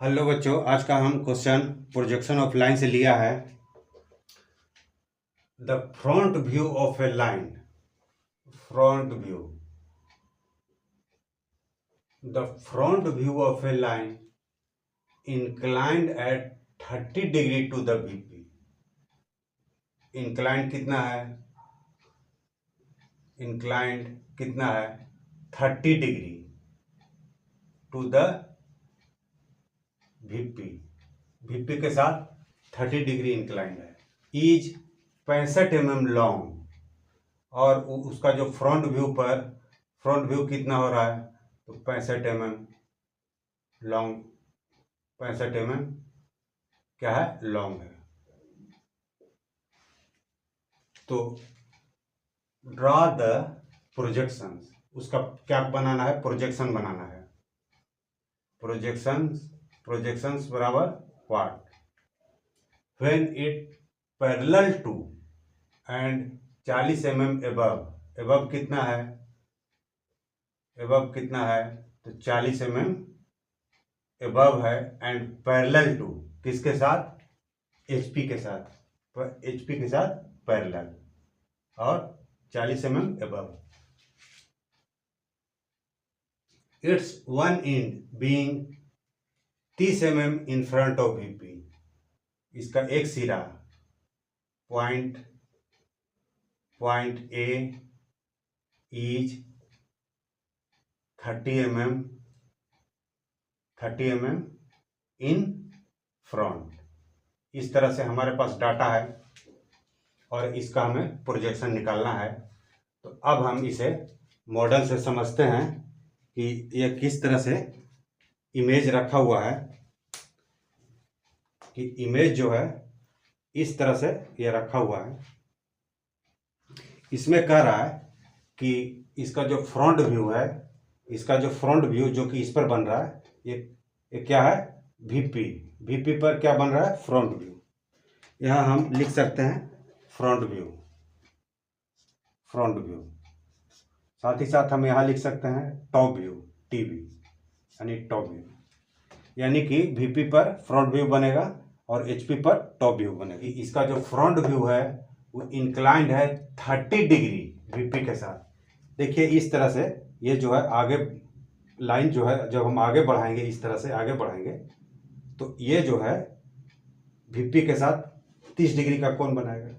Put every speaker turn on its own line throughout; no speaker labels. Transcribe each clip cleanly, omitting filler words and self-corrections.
Hello बच्चों, आज का हम क्वेश्चन प्रोजेक्शन ऑफ लाइन से लिया है। The front view of a line, front view, the front view of a line inclined at 30 degree to the VP. Inclined कितना है? इंक्लाइंड कितना है? 30 degree to the VP. VP के साथ 30 degree inclined है। इज 65 mm लॉन्ग, और उसका जो फ्रंट व्यू कितना हो रहा है? तो 65 mm लॉन्ग, 65 mm क्या है? लॉन्ग है। तो ड्रॉ द प्रोजेक्शंस, उसका क्या बनाना है? प्रोजेक्शन बनाना है। प्रोजेक्शंस बराबर what? When it parallel to and 40 mm above कितना है? एबव कितना है? तो 40 mm एबव है एंड पैरेलल टू किसके साथ? HP के साथ, HP के साथ पैरेलल, और 40 mm above. It's one and being 30 mm in front of VP। इसका एक सिरा point A is 30 mm in front. इस तरह से हमारे पास डाटा है और इसका हमें प्रोजेक्शन निकालना है। तो अब हम इसे मॉडल से समझते हैं कि यह किस तरह से इमेज रखा हुआ है। कि इमेज जो है इस तरह से यह रखा हुआ है। इसमें कह रहा है कि इसका जो फ्रंट व्यू है, इसका जो फ्रंट व्यू जो कि इस पर बन रहा है, ये क्या है? VP पर क्या बन रहा है? Front view. यहाँ हम लिख सकते हैं फ्रंट व्यू। साथ ही साथ हम यहाँ लिख सकते हैं टॉप व्यू, TV, यानी टॉप व्यू। यानी कि VP पर फ्रंट व्यू बनेगा और HP पर टॉप व्यू बनेगा। इसका जो फ्रंट व्यू है वो इंक्लाइंड है 30 डिग्री VP के साथ। देखिए इस तरह से ये जो है आगे लाइन जो है, जब हम आगे बढ़ाएंगे, इस तरह से आगे बढ़ाएंगे तो ये जो है VP के साथ 30 डिग्री का कोण बनाएगा।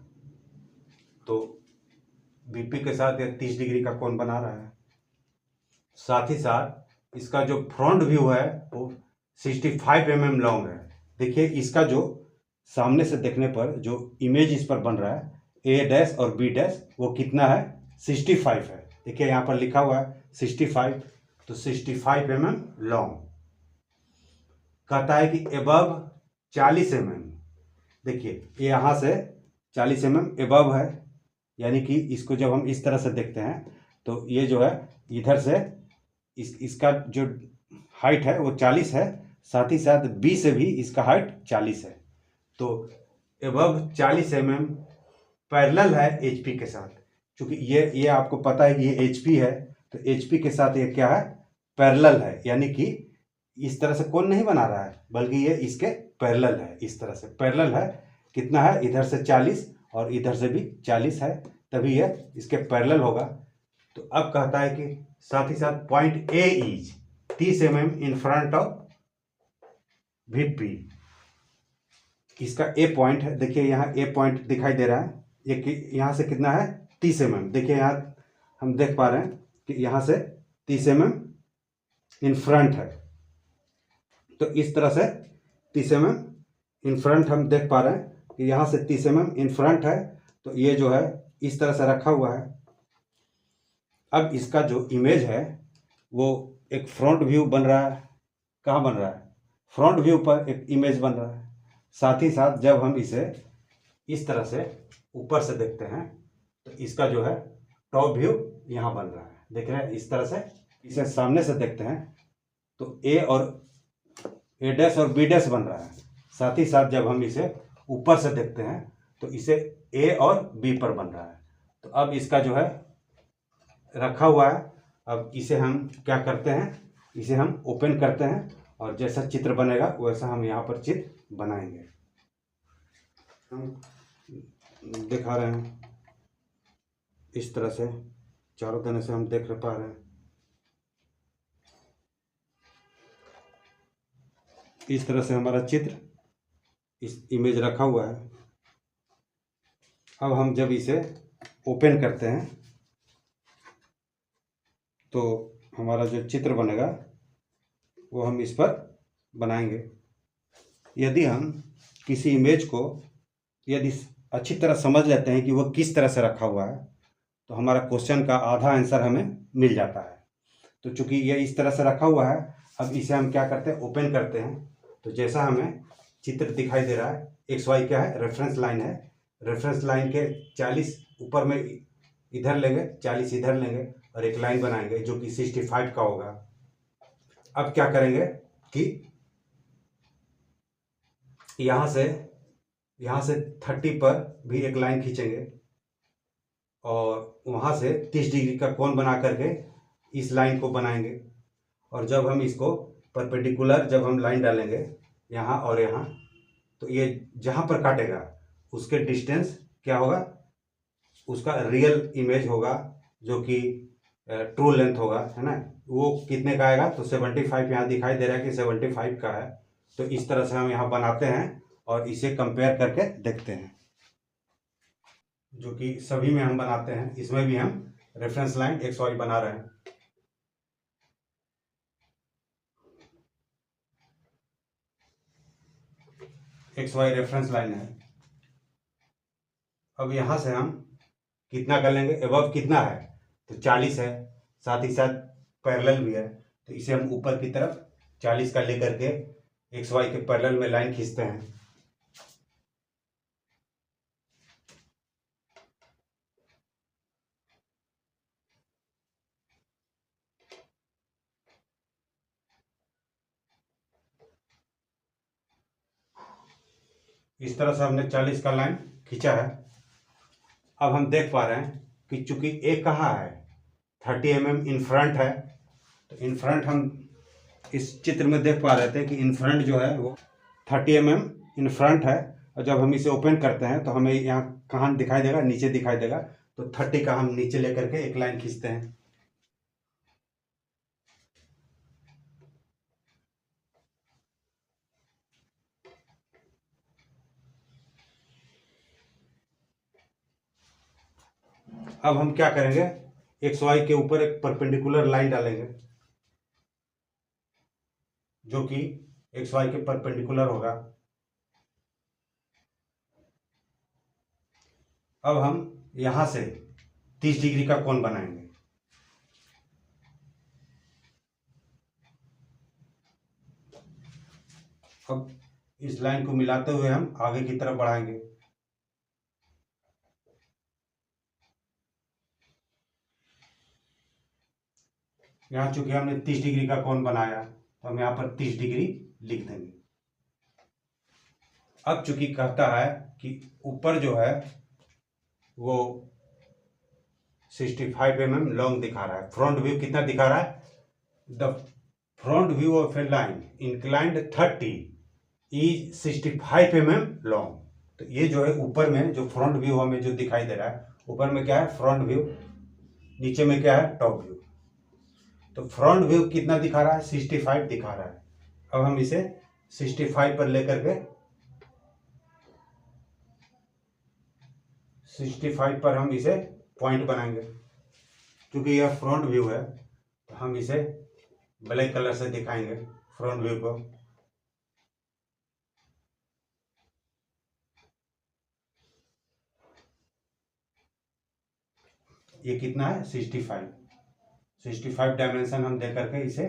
तो VP के साथ ये 30 डिग्री का कोण बना रहा है। साथ ही साथ इसका जो फ्रंट व्यू है वो 65 mm लॉन्ग है। देखिए इसका जो सामने से देखने पर जो इमेज इस पर बन रहा है A' और B', वो कितना है? 65 है। देखिए यहाँ पर लिखा हुआ है 65, तो 65 mm लॉन्ग। कहता है कि एबव 40 mm। देखिए यहाँ से 40 mm एबव है, यानी कि इसको जब हम इस तरह से देखते हैं तो ये जो है इधर से इसका जो हाइट है वो 40 है, साथ ही साथ B से भी इसका हाइट 40 है। तो एबव 40 mm पैरेलल है HP के साथ। क्योंकि ये आपको पता है कि ये HP है, तो HP के साथ ये क्या है? पैरेलल है। यानी कि इस तरह से कोण नहीं बना रहा है, बल्कि ये इसके पैरेलल है। इस तरह से पैरेलल है। कितना है? इधर से 40 और इधर से भी 40 है, तभी ये इसके पैरेलल होगा। तो अब कहता है कि साथ ही साथ point A is 30 mm in front of VP। इसका A पॉइंट है। देखिए यहाँ A पॉइंट दिखाई दे रहा है। ये यहाँ से कितना है? 30 mm। देखिए यहाँ हम देख पा रहे हैं कि यहाँ से 30 mm इन फ्रंट है। तो इस तरह से 30 mm इन फ्रंट हम देख पा रहे हैं कि यहाँ से 30 mm इन फ्रंट है। तो ये जो है इस तरह से रखा हुआ है। अब इसका जो इमेज है वो एक फ्रंट व्यू बन रहा है। कहाँ बन रहा है? फ्रंट व्यू पर एक इमेज बन रहा है। साथ ही साथ जब हम इसे इस तरह से ऊपर से देखते हैं तो इसका जो है टॉप व्यू यहाँ बन रहा है। देख रहे हैं इस तरह से। इसे सामने से देखते हैं तो A' और B' बन रहा है। साथ ही साथ जब हम इसे ऊपर से देखते हैं तो इसे A और B पर बन रहा है। तो अब इसका जो है रखा हुआ है। अब इसे हम क्या करते हैं? इसे हम ओपन करते हैं और जैसा चित्र बनेगा वैसा हम यहाँ पर चित्र बनाएंगे। हम दिखा रहे हैं इस तरह से, चारों तरह से हम देख पा रहे हैं। इस तरह से हमारा चित्र इस इमेज रखा हुआ है। अब हम जब इसे ओपन करते हैं तो हमारा जो चित्र बनेगा वो हम इस पर बनाएंगे। यदि हम किसी इमेज को यदि अच्छी तरह समझ लेते हैं कि वो किस तरह से रखा हुआ है तो हमारा क्वेश्चन का आधा आंसर हमें मिल जाता है। तो चूंकि ये इस तरह से रखा हुआ है, अब इसे हम क्या करते हैं, ओपन करते हैं। तो जैसा हमें चित्र दिखाई दे रहा है, एक्स वाई क्या है, रेफरेंस लाइन है। रेफरेंस लाइन के 40 ऊपर में इधर लेंगे, 40 इधर लेंगे और एक लाइन बनाएंगे जो कि 65 का होगा। अब क्या करेंगे कि यहाँ से 30 पर भी एक लाइन खींचेंगे और वहाँ से 30 डिग्री का कोण बना करके इस लाइन को बनाएंगे। और जब हम इसको परपेंडिकुलर जब हम लाइन डालेंगे यहाँ और यहाँ, तो ये जहाँ पर काटेगा उसके डिस्टेंस क्या होगा, उसका रियल इमेज होगा जो कि ट्रू लेंथ होगा, है ना। वो कितने का आएगा, तो 75 यहाँ दिखाई दे रहा है कि 75 का है। तो इस तरह से हम यहाँ बनाते हैं और इसे कंपेयर करके देखते हैं, जो कि सभी में हम बनाते हैं। इसमें भी हम रेफरेंस लाइन एक्स वाई बना रहे हैं। एक्स वाई रेफरेंस लाइन है। अब यहाँ से हम कितना कर लेंगे, एबव कितना है, तो 40 है, साथ ही साथ पैरेलल भी है। तो इसे हम ऊपर की तरफ 40 का लेकर के एक्स वाई के पैरेलल में लाइन खींचते हैं। इस तरह से हमने 40 का लाइन खींचा है। अब हम देख पा रहे हैं कि चूंकि ए कहाँ है, 30 mm इन फ्रंट है। तो इन फ्रंट हम इस चित्र में देख पा रहे थे कि इन फ्रंट जो है वो 30 mm इन फ्रंट है। और जब हम इसे ओपन करते हैं तो हमें यहाँ कहाँ दिखाई देगा, नीचे दिखाई देगा। तो 30 का हम नीचे लेकर के एक लाइन खींचते हैं। अब हम क्या करेंगे, एक्स वाई के ऊपर एक परपेंडिकुलर लाइन डालेंगे जो कि एक्स वाई के परपेंडिकुलर होगा। अब हम यहां से 30 डिग्री का कोण बनाएंगे। अब इस लाइन को मिलाते हुए हम आगे की तरफ बढ़ाएंगे। यहाँ चूंकि हमने 30 डिग्री का कोण बनाया तो हम यहाँ पर 30 डिग्री लिख देंगे। अब चूंकि कहता है कि ऊपर जो है वो 65 mm लॉन्ग दिखा रहा है, फ्रंट व्यू कितना दिखा रहा है, the front view of a line inclined 30 is 65 mm long. तो ये जो है ऊपर में जो फ्रंट व्यू हमें जो दिखाई दे रहा है, ऊपर में क्या है, फ्रंट व्यू, नीचे में क्या है, टॉप व्यू। तो फ्रंट व्यू कितना दिखा रहा है, 65 दिखा रहा है। अब हम इसे 65 पर लेकर के 65 पर हम इसे पॉइंट बनाएंगे। क्योंकि यह फ्रंट व्यू है तो हम इसे ब्लैक कलर से दिखाएंगे फ्रंट व्यू को। ये कितना है, 65 डायमेंशन हम दे करके इसे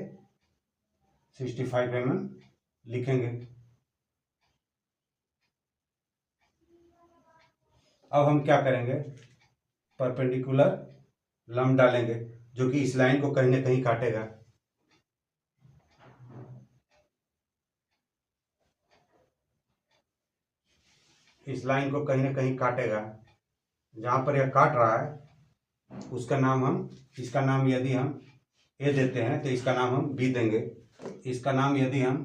65 mm लिखेंगे। अब हम क्या करेंगे, परपेंडिकुलर लंब डालेंगे जो कि इस लाइन को कहीं ना कहीं काटेगा। इस लाइन को कहीं ना कहीं काटेगा। जहां पर यह काट रहा है उसका नाम हम, इसका नाम यदि हम ए देते हैं तो इसका नाम हम बी देंगे। इसका नाम यदि हम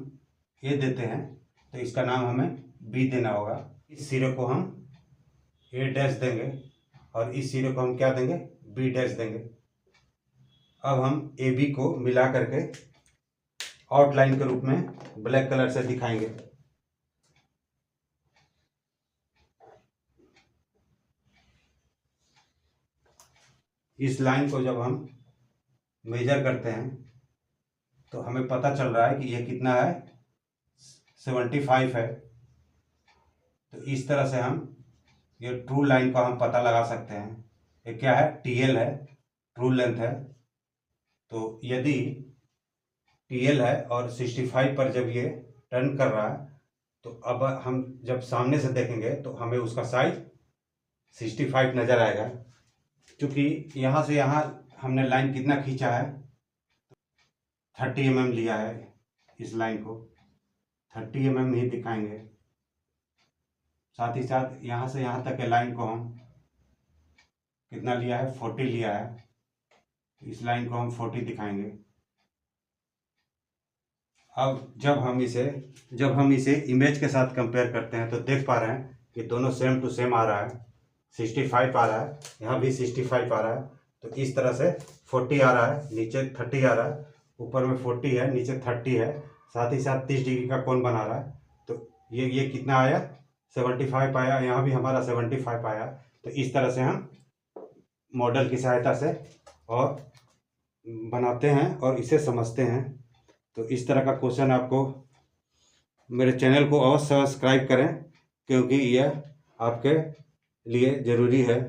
ए देते हैं तो इसका नाम हमें बी देना होगा। इस सिरे को हम ए डैश देंगे और इस सिरे को हम क्या देंगे, बी डैश देंगे। अब हम ए बी को मिला करके आउटलाइन के रूप में ब्लैक कलर से दिखाएंगे। इस लाइन को जब हम मेजर करते हैं तो हमें पता चल रहा है कि ये कितना है, 75 है। तो इस तरह से हम ये ट्रू लाइन को हम पता लगा सकते हैं। ये क्या है, TL है, ट्रू लेंथ है। तो यदि TL है और 65 पर जब ये टर्न कर रहा है तो अब हम जब सामने से देखेंगे तो हमें उसका साइज 65 नज़र आएगा। क्योंकि यहाँ से यहाँ हमने लाइन कितना खींचा है, 30 mm लिया है। इस लाइन को 30 mm ही दिखाएंगे। साथ ही साथ यहाँ से यहाँ तक के लाइन को हम कितना लिया है, 40 लिया है। इस लाइन को हम 40 दिखाएंगे। अब जब हम इसे इमेज के साथ कंपेयर करते हैं तो देख पा रहे हैं कि दोनों सेम टू सेम आ रहा है। 65 आ रहा है, यहाँ भी 65 आ रहा है। तो इस तरह से 40 आ रहा है, नीचे 30 आ रहा है, ऊपर में 40 है, नीचे 30 है, साथ ही साथ 30 डिग्री का कोण बना रहा है। तो ये कितना आया, 75 आया, यहाँ भी हमारा 75 आया। तो इस तरह से हम मॉडल की सहायता से और बनाते हैं और इसे समझते हैं। तो इस तरह का क्वेश्चन आपको मेरे चैनल को अवश्य सब्सक्राइब करें, क्योंकि यह आपके लिए ज़रूरी है।